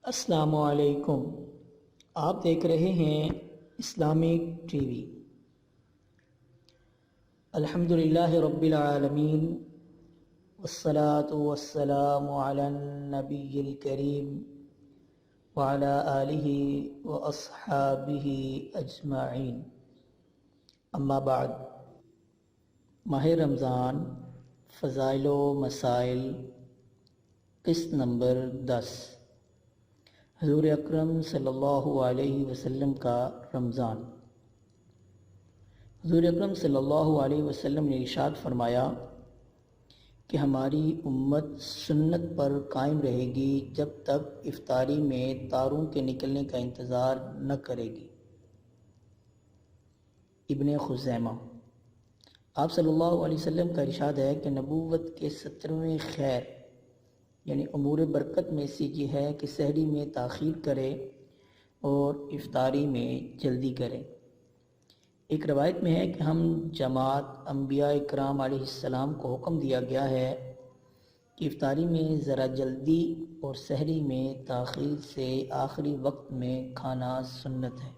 السلام علیکم۔ آپ دیکھ رہے ہیں اسلامک ٹی وی۔ الحمدللہ رب العالمین، والصلاة والسلام علی النبی الکریم وعلی آلہ واصحابہ اجمعین، اما بعد۔ ماہ رمضان، فضائل و مسائل، قسط نمبر 10۔ حضور اکرم صلی اللہ علیہ وسلم کا رمضان۔ حضور اکرم صلی اللہ علیہ وسلم نے ارشاد فرمایا کہ ہماری امت سنت پر قائم رہے گی جب تک افطاری میں تاروں کے نکلنے کا انتظار نہ کرے گی۔ ابن خزیمہ۔ آپ صلی اللہ علیہ وسلم کا ارشاد ہے کہ نبوت کے 17ویں خیر یعنی امور برکت میں سے یہ ہے کہ سحری میں تاخیر کرے اور افطاری میں جلدی کرے۔ ایک روایت میں ہے کہ ہم جماعت انبیاء اکرام علیہ السلام کو حکم دیا گیا ہے کہ افطاری میں ذرا جلدی اور سحری میں تاخیر سے آخری وقت میں کھانا سنت ہے۔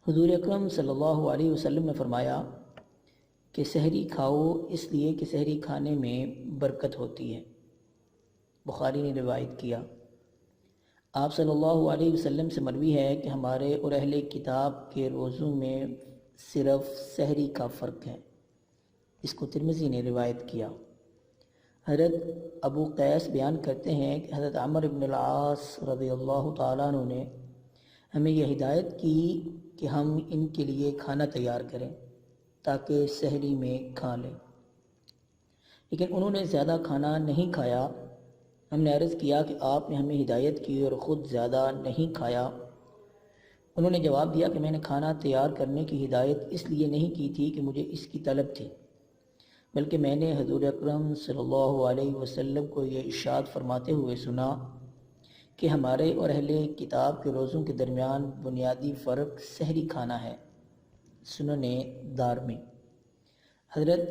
حضور اکرم صلی اللہ علیہ وسلم نے فرمایا کہ سحری کھاؤ اس لیے کہ سحری کھانے میں برکت ہوتی ہے۔ بخاری نے روایت کیا۔ آپ صلی اللہ علیہ وسلم سے مروی ہے کہ ہمارے اور اہل کتاب کے روزوں میں صرف سحری کا فرق ہے۔ اس کو ترمذی نے روایت کیا۔ حضرت ابو قیس بیان کرتے ہیں کہ حضرت عمر بن العاص رضی اللہ تعالیٰ عنہ نے ہمیں یہ ہدایت کی کہ ہم ان کے لیے کھانا تیار کریں تاکہ سحری میں کھا لیں، لیکن انہوں نے زیادہ کھانا نہیں کھایا۔ ہم نے عرض کیا کہ آپ نے ہمیں ہدایت کی اور خود زیادہ نہیں کھایا۔ انہوں نے جواب دیا کہ میں نے کھانا تیار کرنے کی ہدایت اس لیے نہیں کی تھی کہ مجھے اس کی طلب تھی، بلکہ میں نے حضور اکرم صلی اللہ علیہ وسلم کو یہ ارشاد فرماتے ہوئے سنا کہ ہمارے اور اہل کتاب کے روزوں کے درمیان بنیادی فرق سحری کھانا ہے۔ سنن دارمی۔ حضرت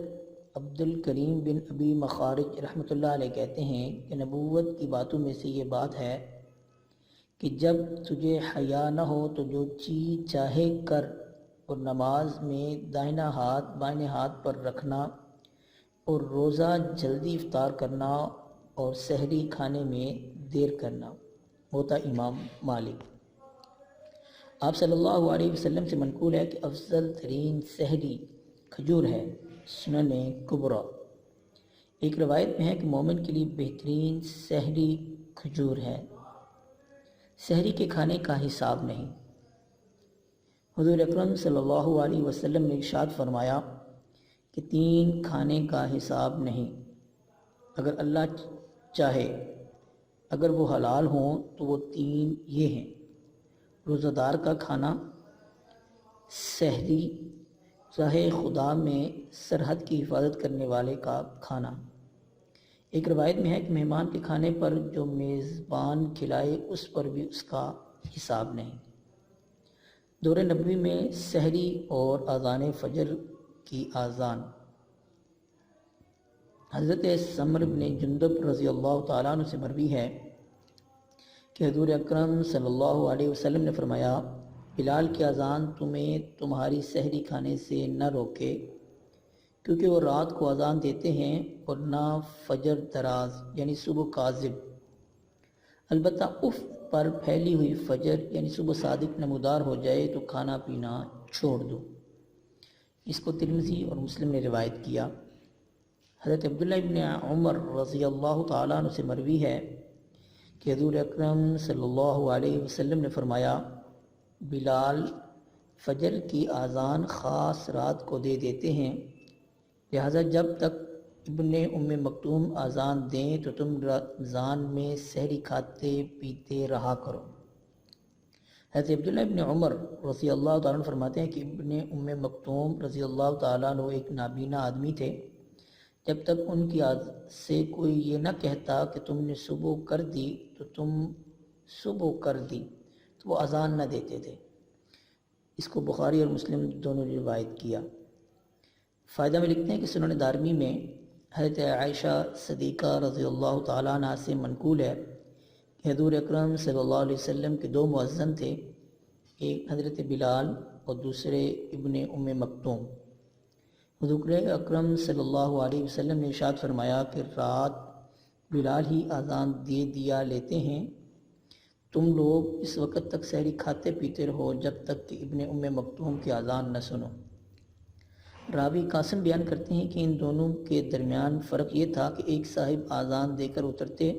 عبد الکریم بن ابی مخارج رحمۃ اللہ علیہ کہتے ہیں کہ نبوت کی باتوں میں سے یہ بات ہے کہ جب تجھے حیا نہ ہو تو جو چیز چاہے کر، اور نماز میں دائنا ہاتھ بائیں ہاتھ پر رکھنا، اور روزہ جلدی افطار کرنا، اور سحری کھانے میں دیر کرنا۔ ہوتا امام مالک۔ آپ صلی اللہ علیہ وسلم سے منقول ہے کہ افضل ترین سحری کھجور ہے۔ سنن کبریٰ۔ ایک روایت میں ہے کہ مومن کے لیے بہترین سحری کھجور ہے۔ سحری کے کھانے کا حساب نہیں۔ حضور اکرم صلی اللہ علیہ وسلم نے ارشاد فرمایا کہ 3 کھانے کا حساب نہیں، اگر اللہ چاہے، اگر وہ حلال ہوں تو وہ 3 یہ ہیں: روزہ دار کا کھانا، سحری، راہ خدا میں سرحد کی حفاظت کرنے والے کا کھانا۔ ایک روایت میں ہے کہ مہمان کے کھانے پر جو میزبان کھلائے اس پر بھی اس کا حساب نہیں۔ دور نبوی میں سحری اور اذان فجر کی اذان۔ حضرت سمر بن جندب رضی اللہ تعالیٰ عنہ سے مروی ہے کہ حضور اکرم صلی اللہ علیہ وسلم نے فرمایا، بلال کی اذان تمہیں تمہاری سحری کھانے سے نہ روکے، کیونکہ وہ رات کو اذان دیتے ہیں، اور نہ فجر دراز یعنی صبح کاذب، البتہ اف پر پھیلی ہوئی فجر یعنی صبح صادق نمودار ہو جائے تو کھانا پینا چھوڑ دو۔ اس کو ترمذی اور مسلم نے روایت کیا۔ حضرت عبداللہ ابن عمر رضی اللہ تعالیٰ عنہ سے مروی ہے کہ حضور اکرم صلی اللہ علیہ وسلم نے فرمایا، بلال فجر کی اذان خاص رات کو دے دیتے ہیں، لہذا جب تک ابن ام مکتوم اذان دیں تو تم رمضان میں سحری کھاتے پیتے رہا کرو۔ حضرت عبداللہ ابن عمر رضی اللہ تعالیٰ عنہ فرماتے ہیں کہ ابن ام مکتوم رضی اللہ تعالیٰ عنہ ایک نابینا آدمی تھے۔ جب تک ان کی سے کوئی یہ نہ کہتا کہ تم نے صبح کر دی تو وہ اذان نہ دیتے تھے۔ اس کو بخاری اور مسلم دونوں نے روایت کیا۔ فائدہ میں لکھتے ہیں کہ سنن دارمی میں حضرت عائشہ صدیقہ رضی اللہ تعالیٰ عنہ سے منقول ہے کہ حضور اکرم صلی اللہ علیہ وسلم کے دو مؤذن تھے، ایک حضرت بلال اور دوسرے ابن ام مکتوم۔ حضور اکرم صلی اللہ علیہ وسلم نے ارشاد فرمایا کہ رات بلال ہی اذان دے دیا لیتے ہیں، تم لوگ اس وقت تک سحری کھاتے پیتے رہو جب تک کہ ابن ام مکتوم کی اذان نہ سنو۔ راوی قاسم بیان کرتے ہیں کہ ان دونوں کے درمیان فرق یہ تھا کہ ایک صاحب اذان دے کر اترتے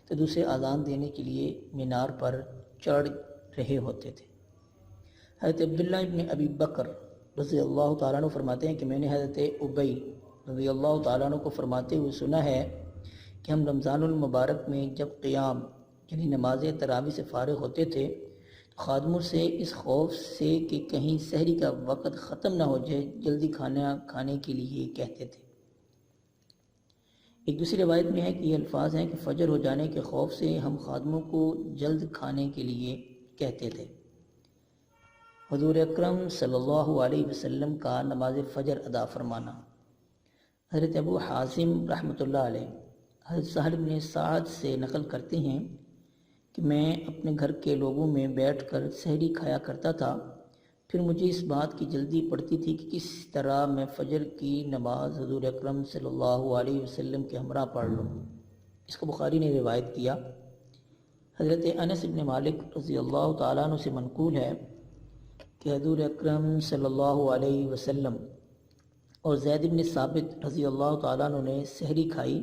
تو دوسرے اذان دینے کے لیے مینار پر چڑھ رہے ہوتے تھے۔ حضرت عبداللہ ابن ابی بکر رضی اللہ تعالیٰ عنہ فرماتے ہیں کہ میں نے حضرت ابی رضی اللہ تعالیٰ عنہ کو فرماتے ہوئے سنا ہے کہ ہم رمضان المبارک میں جب قیام یعنی نماز تراویح سے فارغ ہوتے تھے تو خادموں سے اس خوف سے کہ کہیں سحری کا وقت ختم نہ ہو جائے جلدی کھانا کھانے کے لیے کہتے تھے۔ ایک دوسری روایت میں ہے کہ یہ الفاظ ہیں کہ فجر ہو جانے کے خوف سے ہم خادموں کو جلد کھانے کے لیے کہتے تھے۔ حضور اکرم صلی اللہ علیہ وسلم کا نماز فجر ادا فرمانا۔ حضرت ابو حازم رحمۃ اللہ علیہ حضرت سہل بن سعد سے نقل کرتے ہیں کہ میں اپنے گھر کے لوگوں میں بیٹھ کر سحری کھایا کرتا تھا، پھر مجھے اس بات کی جلدی پڑتی تھی کہ کس طرح میں فجر کی نماز حضور اکرم صلی اللہ علیہ وسلم کے ہمراہ پڑھ لوں۔ اس کو بخاری نے روایت کیا۔ حضرت انس بن مالک رضی اللہ تعالیٰ عنہ سے منقول ہے کہ حضور اکرم صلی اللہ علیہ وسلم اور زید بن ثابت رضی اللہ تعالیٰ عنہ نے سحری کھائی۔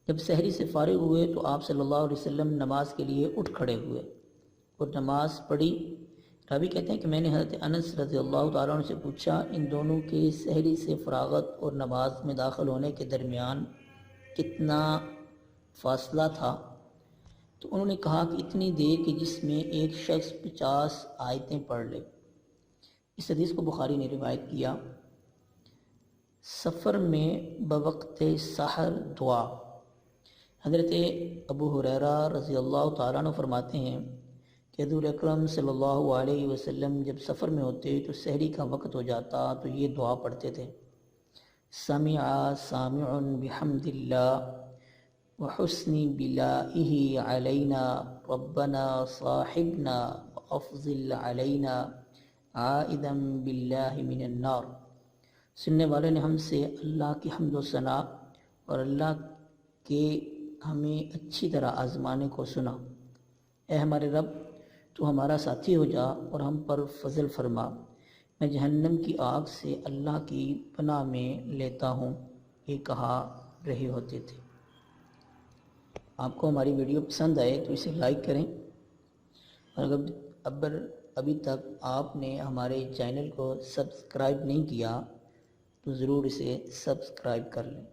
جب سحری سے فارغ ہوئے تو آپ صلی اللہ علیہ وسلم نماز کے لیے اٹھ کھڑے ہوئے اور نماز پڑھی۔ راوی کہتے ہیں کہ میں نے حضرت انس رضی اللہ تعالیٰ عنہ سے پوچھا ان دونوں کے سحری سے فراغت اور نماز میں داخل ہونے کے درمیان کتنا فاصلہ تھا؟ تو انہوں نے کہا کہ اتنی دیر کہ جس میں ایک شخص 50 آیتیں پڑھ لے۔ اس حدیث کو بخاری نے روایت کیا۔ سفر میں بوقت سحر دعا۔ حضرت ابو ہریرہ رضی اللہ تعالیٰ عنہ فرماتے ہیں کہ حضور اکرم صلی اللہ علیہ وسلم جب سفر میں ہوتے تو سحری کا وقت ہو جاتا تو یہ دعا پڑھتے تھے: سمع سامع بحمد اللہ وحسن بلائہ علینا ربنا صاحبنا وافضل علینا عائدا باللہ من النار۔ سننے والے نے ہم سے اللہ کی حمد و ثنا اور اللہ کے ہمیں اچھی طرح آزمانے کو سنا۔ اے ہمارے رب، تو ہمارا ساتھی ہو جا اور ہم پر فضل فرما، میں جہنم کی آگ سے اللہ کی پناہ میں لیتا ہوں، یہ کہا رہے ہوتے تھے۔ آپ کو ہماری ویڈیو پسند آئے تو اسے لائک کریں، اور اگر ابھی تک آپ نے ہمارے چینل کو سبسکرائب نہیں کیا تو ضرور اسے سبسکرائب کر لیں۔